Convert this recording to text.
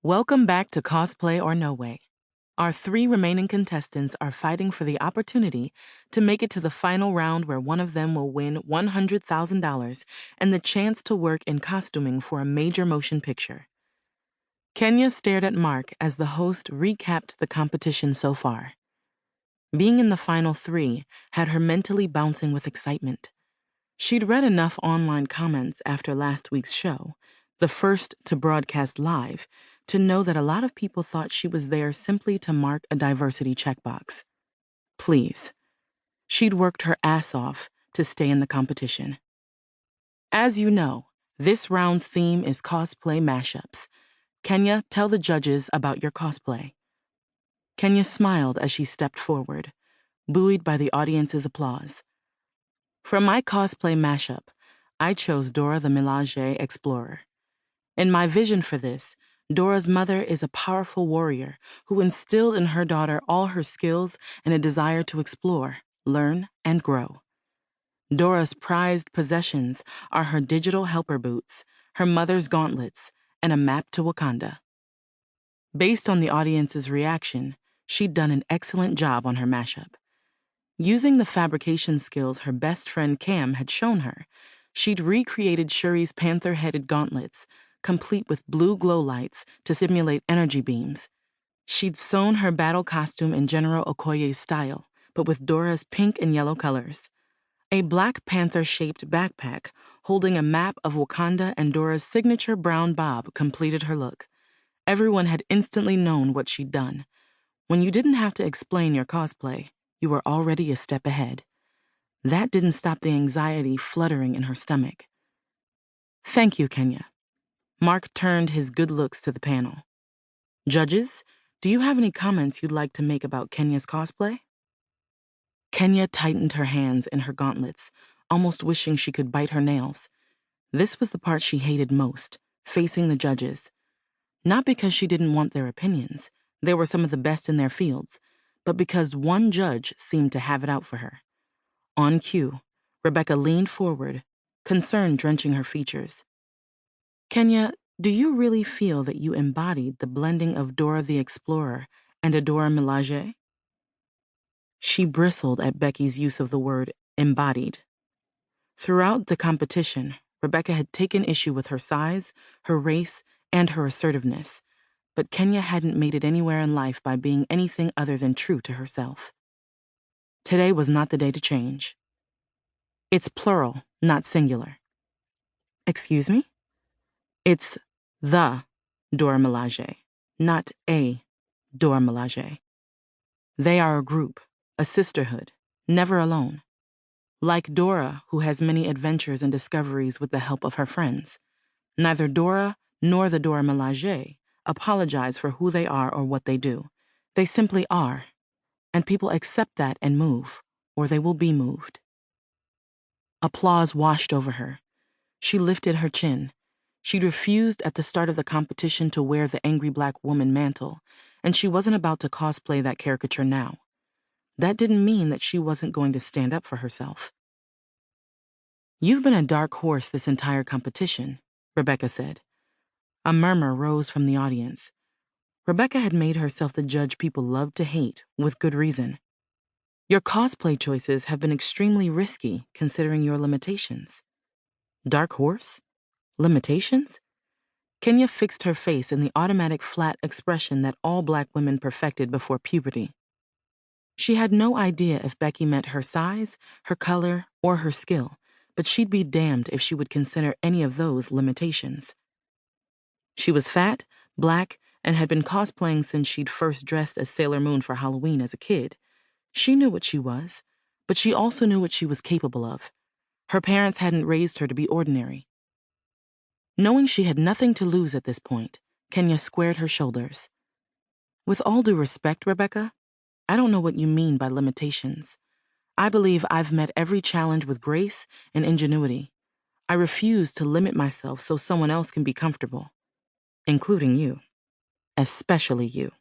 Welcome back to Cosplay or No Way. Our three remaining contestants are fighting for the opportunity to make it to the final round where one of them will win $100,000 and the chance to work in costuming for a major motion picture. Kenya stared at Mark as the host recapped the competition so far. Being in the final three had her mentally bouncing with excitement. She'd read enough online comments after last week's show, the first to broadcast live, to know that a lot of people thought she was there simply to mark a diversity checkbox. Please. She'd worked her ass off to stay in the competition. As you know, this round's theme is cosplay mashups. Kenya, tell the judges about your cosplay. Kenya smiled as she stepped forward, buoyed by the audience's applause. For my cosplay mashup, I chose Dora the Milaje Explorer. In my vision for this, Dora's mother is a powerful warrior who instilled in her daughter all her skills and a desire to explore, learn, and grow. Dora's prized possessions are her digital helper boots, her mother's gauntlets, and a map to Wakanda. Based on the audience's reaction, she'd done an excellent job on her mashup. Using the fabrication skills her best friend Cam had shown her, she'd recreated Shuri's panther-headed gauntlets, complete with blue glow lights to simulate energy beams. She'd sewn her battle costume in General Okoye's style, but with Dora's pink and yellow colors. A Black Panther-shaped backpack holding a map of Wakanda and Dora's signature brown bob completed her look. Everyone had instantly known what she'd done. When you didn't have to explain your cosplay, you were already a step ahead. That didn't stop the anxiety fluttering in her stomach. Thank you, Kenya. Mark turned his good looks to the panel. Judges, do you have any comments you'd like to make about Kenya's cosplay? Kenya tightened her hands in her gauntlets, almost wishing she could bite her nails. This was the part she hated most, facing the judges. Not because she didn't want their opinions, they were some of the best in their fields, but because one judge seemed to have it out for her. On cue, Rebecca leaned forward, concern drenching her features. Kenya, do you really feel that you embodied the blending of Dora the Explorer and Dora Milaje? She bristled at Becky's use of the word embodied. Throughout the competition, Rebecca had taken issue with her size, her race, and her assertiveness, but Kenya hadn't made it anywhere in life by being anything other than true to herself. Today was not the day to change. It's plural, not singular. Excuse me? It's the Dora Milaje, not a Dora Milaje. They are a group, a sisterhood, never alone. Like Dora, who has many adventures and discoveries with the help of her friends, neither Dora nor the Dora Milaje apologize for who they are or what they do. They simply are, and people accept that and move, or they will be moved. Applause washed over her. She lifted her chin. She'd refused at the start of the competition to wear the angry black woman mantle, and she wasn't about to cosplay that caricature now. That didn't mean that she wasn't going to stand up for herself. You've been a dark horse this entire competition, Rebecca said. A murmur rose from the audience. Rebecca had made herself the judge people loved to hate, with good reason. Your cosplay choices have been extremely risky, considering your limitations. Dark horse? Limitations? Kenya fixed her face in the automatic flat expression that all black women perfected before puberty. She had no idea if Becky meant her size, her color, or her skill, but she'd be damned if she would consider any of those limitations. She was fat, black, and had been cosplaying since she'd first dressed as Sailor Moon for Halloween as a kid. She knew what she was, but she also knew what she was capable of. Her parents hadn't raised her to be ordinary. Knowing she had nothing to lose at this point, Kenya squared her shoulders. With all due respect, Rebecca, I don't know what you mean by limitations. I believe I've met every challenge with grace and ingenuity. I refuse to limit myself so someone else can be comfortable, including you, especially you.